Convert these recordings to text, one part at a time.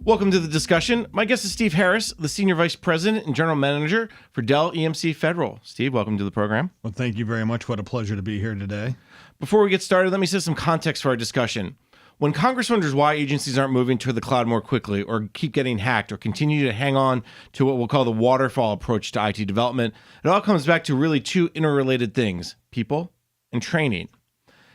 Welcome to the discussion. My guest is Steve Harris, the Senior Vice President and General Manager for Dell EMC Federal. Steve, welcome to the program. Well, thank you very much. What a pleasure to be here today. Before we get started, let me set some context for our discussion. When Congress wonders why agencies aren't moving to the cloud more quickly or keep getting hacked or continue to hang on to what we'll call the waterfall approach to IT development, it all comes back to really two interrelated things: people and training.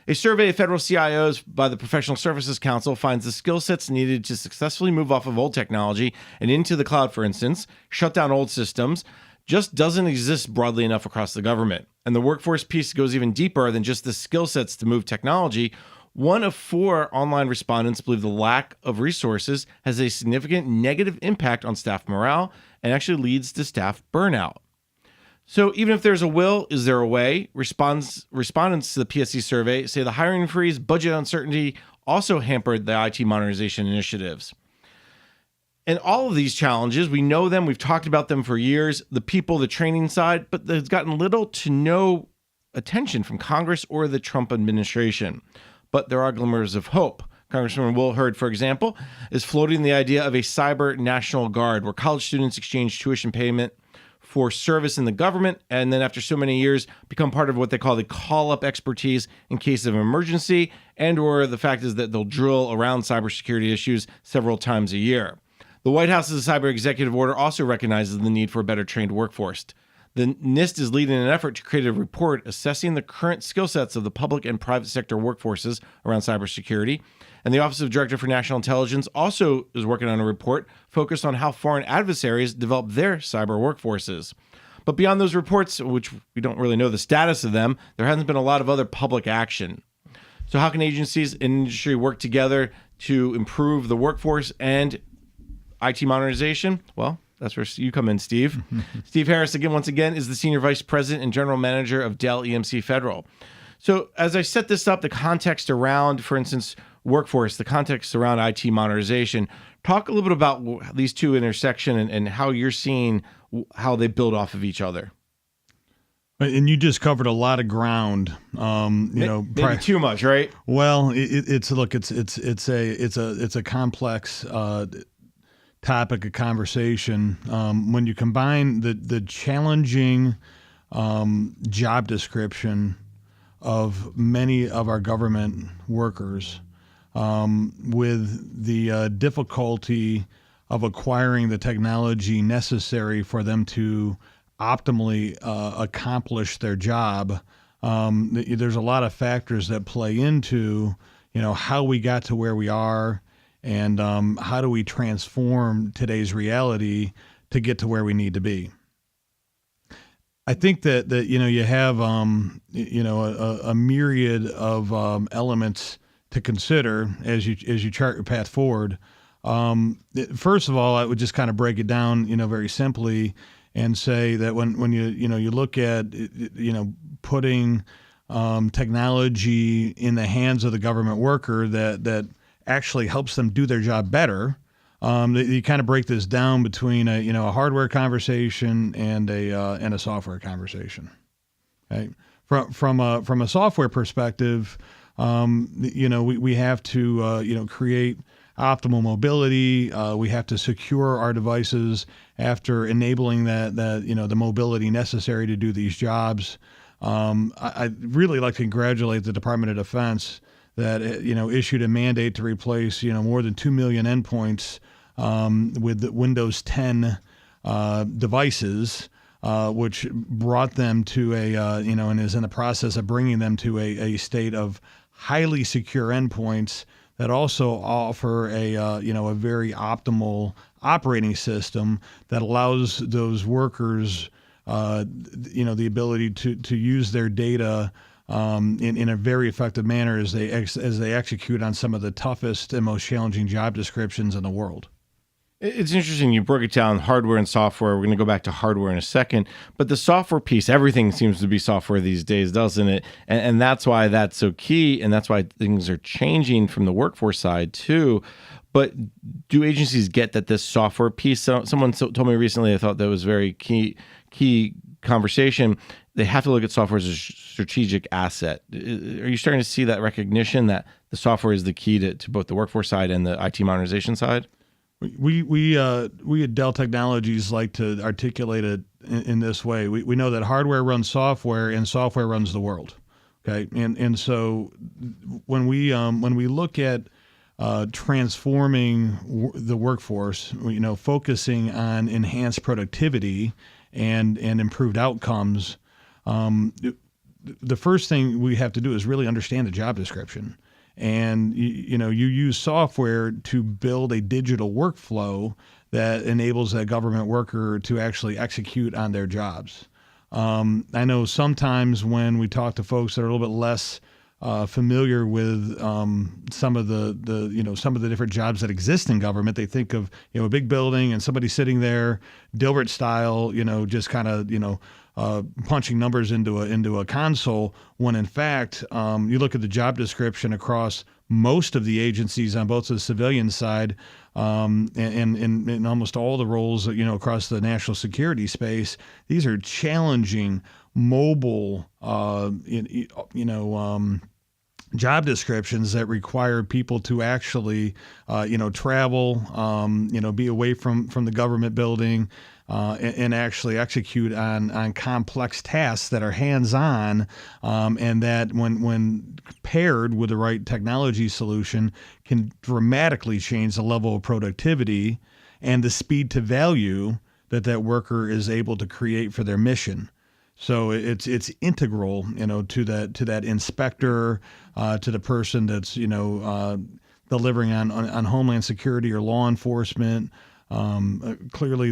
A survey of federal CIOs by the Professional Services Council finds the skill sets needed to successfully move off of old technology and into the cloud, for instance, shut down old systems, just doesn't exist broadly enough across the government. And the workforce piece goes even deeper than just the skill sets to move technology. 1 of 4 online respondents believe the lack of resources has a significant negative impact on staff morale and actually leads to staff burnout. So even if there's a will, is there a way? Respondents to the PSC survey say the hiring freeze, budget uncertainty also hampered the IT modernization initiatives. And all of these challenges, we know them, we've talked about them for years, the people, the training side, but there's gotten little to no attention from Congress or the Trump administration. But there are glimmers of hope. Congressman Will Hurd, for example, is floating the idea of a cyber national guard where college students exchange tuition payment for service in the government, and then after so many years become part of what they call the call-up expertise in case of emergency, and or the fact is that they'll drill around cybersecurity issues several times a year. The White House's cyber executive order also recognizes the need for a better trained workforce. The NIST is leading an effort to create a report assessing the current skill sets of the public and private sector workforces around cybersecurity. And the Office of Director for National Intelligence also is working on a report focused on how foreign adversaries develop their cyber workforces. But beyond those reports, which we don't really know the status of them, there hasn't been a lot of other public action. So how can agencies and industry work together to improve the workforce and IT modernization? Well, that's where you come in, Steve. Steve Harris, once again, is the Senior Vice President and General Manager of Dell EMC Federal. So as I set this up, the context around, for instance, workforce, the context around IT modernization, talk a little bit about these two intersection and how you're seeing how they build off of each other. And you just covered a lot of ground. Maybe too much, right? Well, it's a complex topic of conversation. When you combine the challenging job description of many of our government workers with the difficulty of acquiring the technology necessary for them to optimally accomplish their job, there's a lot of factors that play into how we got to where we are. And how do we transform today's reality to get to where we need to be? I think that you have a myriad of elements to consider as you chart your path forward. First of all, I would just kind of break it down, very simply, and say that when you look at putting technology in the hands of the government worker that actually helps them do their job better. You kind of break this down between a hardware conversation and a software conversation. Okay? From a software perspective, we have to create optimal mobility. We have to secure our devices after enabling the mobility necessary to do these jobs. I'd really like to congratulate the Department of Defense that issued a mandate to replace more than 2 million endpoints with the Windows 10 devices, which brought them to and is in the process of bringing them to a state of highly secure endpoints that also offer a very optimal operating system that allows those workers the ability to use their data in a very effective manner as they execute on some of the toughest and most challenging job descriptions in the world. It's interesting you broke it down, hardware and software. We're going to go back to hardware in a second. But the software piece, everything seems to be software these days, doesn't it? And that's why that's so key, and that's why things are changing from the workforce side too. But do agencies get that this software piece, someone told me recently, I thought that was very key conversation, they have to look at software as a strategic asset. Are you starting to see that recognition that the software is the key to both the workforce side and the IT modernization side? We at Dell Technologies like to articulate it in this way. We know that hardware runs software and software runs the world. Okay, and so when we look at transforming the workforce, focusing on enhanced productivity and improved outcomes, the first thing we have to do is really understand the job description. And you use software to build a digital workflow that enables a government worker to actually execute on their jobs. I know sometimes when we talk to folks that are a little bit less familiar with some of the different jobs that exist in government, they think of a big building and somebody sitting there, Dilbert style, just kind of punching numbers into a console. When in fact, you look at the job description across most of the agencies on both the civilian side and in almost all the roles across the national security space, these are challenging, mobile, job descriptions that require people to actually, travel, be away from the government building, and actually execute on complex tasks that are hands-on, and that when paired with the right technology solution can dramatically change the level of productivity and the speed to value that worker is able to create for their mission. So it's integral, to that inspector, to the person that's delivering on Homeland Security or law enforcement. Clearly,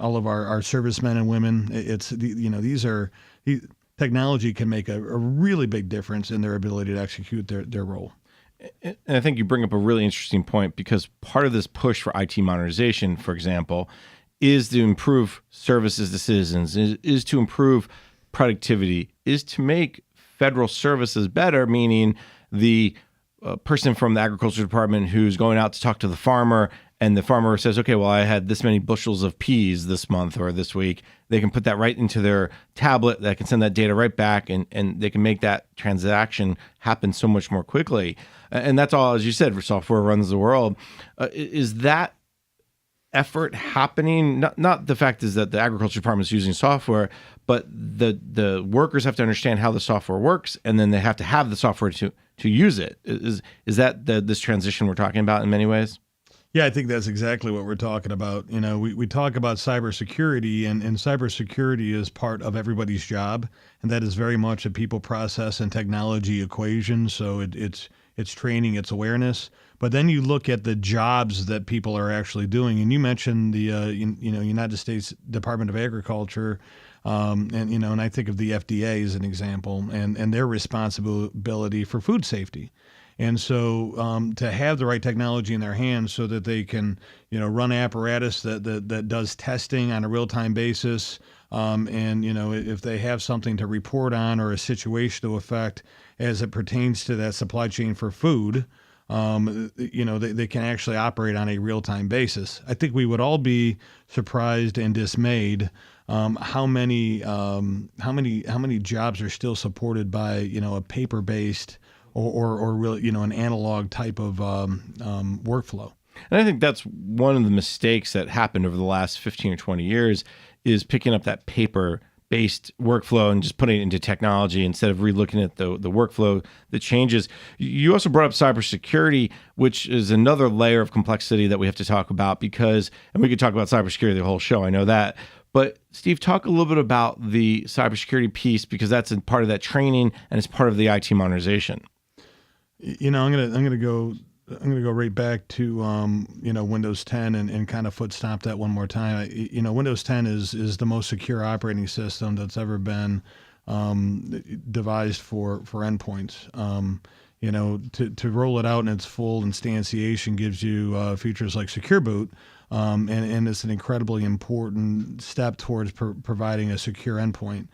all of our servicemen and women. Technology can make a really big difference in their ability to execute their role. And I think you bring up a really interesting point, because part of this push for IT modernization, for example, is to improve services to citizens, is to improve productivity, is to make federal services better, meaning the person from the agriculture department who's going out to talk to the farmer, and the farmer says, okay, well, I had this many bushels of peas this month or this week. They can put that right into their tablet, that can send that data right back, and they can make that transaction happen so much more quickly. And that's all, as you said, for software runs the world. Is that effort happening? Not the fact is that the agriculture department is using software, but the workers have to understand how the software works, and then they have to have the software to use it. Is that this transition we're talking about in many ways? Yeah, I think that's exactly what we're talking about. We talk about cybersecurity, and cybersecurity is part of everybody's job, and that is very much a people, process, and technology equation. So it's training, it's awareness. But then you look at the jobs that people are actually doing, and you mentioned the United States Department of Agriculture, and I think of the FDA as an example, and their responsibility for food safety. And so to have the right technology in their hands so that they can, run apparatus that does testing on a real-time basis, and if they have something to report on or a situation to affect as it pertains to that supply chain for food, they can actually operate on a real-time basis. I think we would all be surprised and dismayed how many jobs are still supported by a paper-based or really an analog type of workflow. And I think that's one of the mistakes that happened over the last 15 or 20 years, is picking up that paper-based workflow and just putting it into technology instead of relooking at the workflow that changes. You also brought up cybersecurity, which is another layer of complexity that we have to talk about, and we could talk about cybersecurity the whole show, I know that. But Steve, talk a little bit about the cybersecurity piece, because that's a part of that training and it's part of the IT modernization. I'm gonna go right back to Windows 10 and kind of foot stomp that one more time. Windows 10 is the most secure operating system that's ever been devised for endpoints. To roll it out in its full instantiation gives you features like Secure Boot, and it's an incredibly important step towards providing a secure endpoint.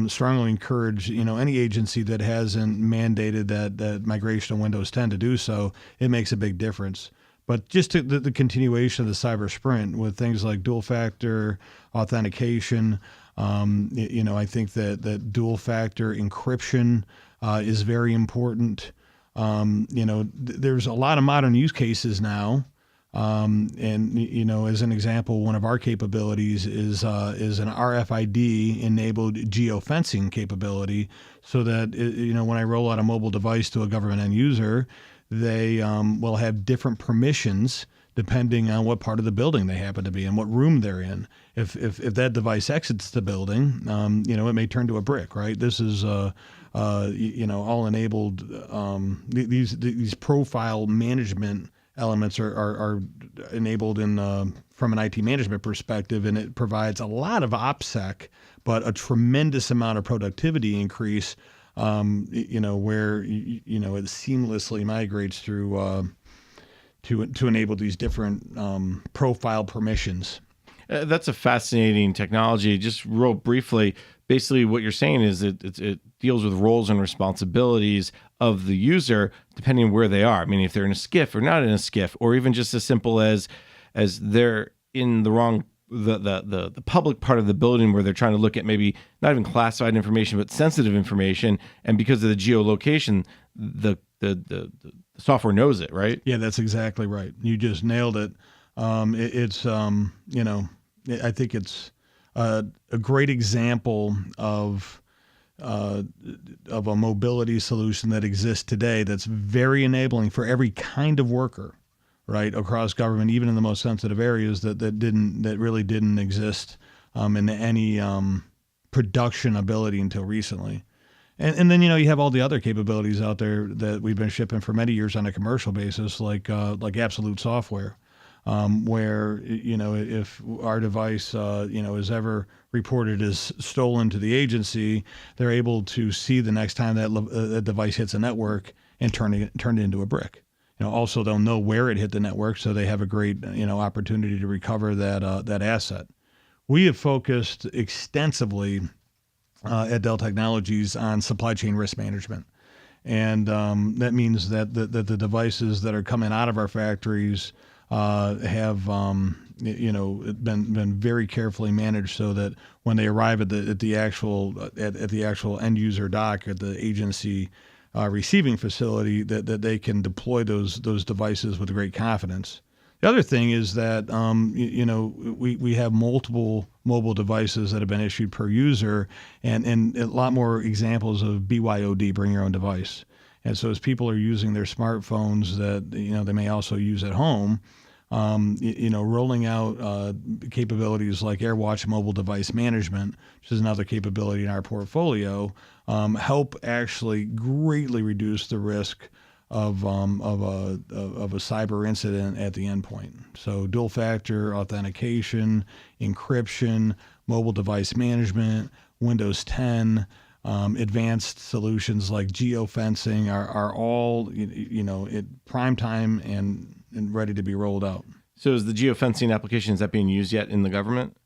Strongly encourage any agency that hasn't mandated that migration to Windows 10 to do so. It makes a big difference. But just to the continuation of the cyber sprint with things like dual factor authentication, I think that dual factor encryption is very important. There's a lot of modern use cases now And as an example, one of our capabilities is an RFID enabled geofencing capability, so that when I roll out a mobile device to a government end user, they will have different permissions depending on what part of the building they happen to be in, what room they're in. If that device exits the building, it may turn to a brick. Right. This is all enabled. These profile management elements are enabled from an IT management perspective, and it provides a lot of OPSEC, but a tremendous amount of productivity increase. Where it seamlessly migrates through to enable these different profile permissions. That's a fascinating technology. Just real briefly, basically what you're saying is it deals with roles and responsibilities of the user depending on where they are. I mean, if they're in a SCIF or not in a SCIF, or even just as simple as they're in the wrong the public part of the building where they're trying to look at maybe not even classified information but sensitive information, and because of the geolocation, the software knows it, right? Yeah, that's exactly right. You just nailed it. I think it's a great example of a mobility solution that exists today that's very enabling for every kind of worker, right, across government, even in the most sensitive areas that really didn't exist in any production ability until recently. And then you have all the other capabilities out there that we've been shipping for many years on a commercial basis, like Absolute Software, where if our device is ever reported as stolen to the agency, they're able to see the next time that device hits a network and turn it into a brick. Also they'll know where it hit the network, so they have a great opportunity to recover that asset. We have focused extensively at Dell Technologies on supply chain risk management. And that means that the devices that are coming out of our factories have been very carefully managed, so that when they arrive at the actual end user dock at the agency receiving facility, that they can deploy those devices with great confidence. The other thing is that we have multiple mobile devices that have been issued per user, and a lot more examples of BYOD, bring your own device. And so as people are using their smartphones that they may also use at home, rolling out capabilities like AirWatch mobile device management, which is another capability in our portfolio, help actually greatly reduce the risk of a cyber incident at the endpoint. So dual factor authentication, encryption, mobile device management, Windows 10, advanced solutions like geofencing are all at prime time and ready to be rolled out. So is the geofencing application, is that being used yet in the government?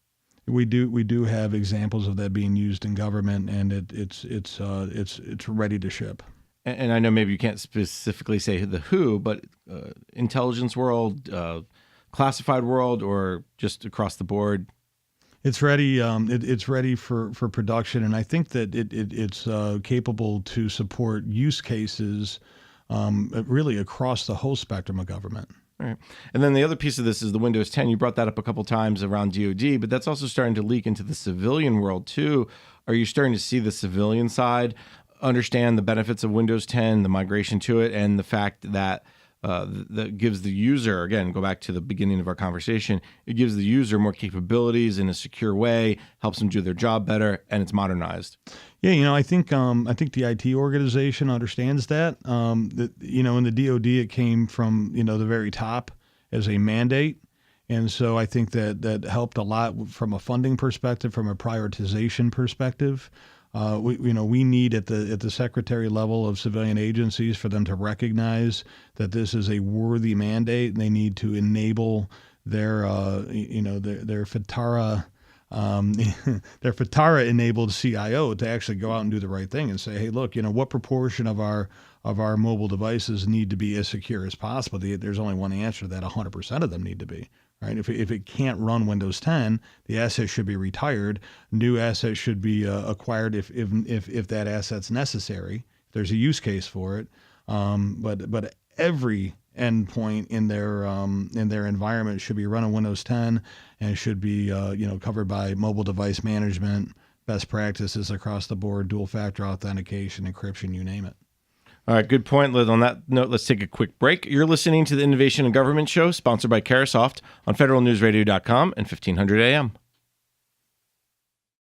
We do have examples of that being used in government, and it's ready to ship. And I know maybe you can't specifically say the who, but intelligence world, classified world, or just across the board? It's ready. It's ready for production, and I think that it's capable to support use cases really across the whole spectrum of government. All right. And then the other piece of this is the Windows 10. You brought that up a couple times around DoD, but that's also starting to leak into the civilian world too. Are you starting to see the civilian side understand the benefits of Windows 10, the migration to it, and the fact that that gives the user, again, go back to the beginning of our conversation, it gives the user more capabilities in a secure way, helps them do their job better, and it's modernized? Yeah, I think the IT organization understands that. In the DoD, it came from the very top as a mandate, and so I think that helped a lot from a funding perspective, from a prioritization perspective. We need at the secretary level of civilian agencies for them to recognize that this is a worthy mandate, and they need to enable their FITARA their FITARA enabled CIO to actually go out and do the right thing and say, hey, look, what proportion of our mobile devices need to be as secure as possible? There's only one answer to that: 100% of them need to be. Right? If it can't run Windows 10, the asset should be retired. New assets should be acquired if that asset's necessary. There's a use case for it. But every endpoint in their environment should be running Windows 10 and should be covered by mobile device management, best practices across the board, dual factor authentication, encryption, you name it. All right, good point, Liz. On that note, let's take a quick break. You're listening to the Innovation in Government Show, sponsored by Carahsoft on federalnewsradio.com and 1500 AM.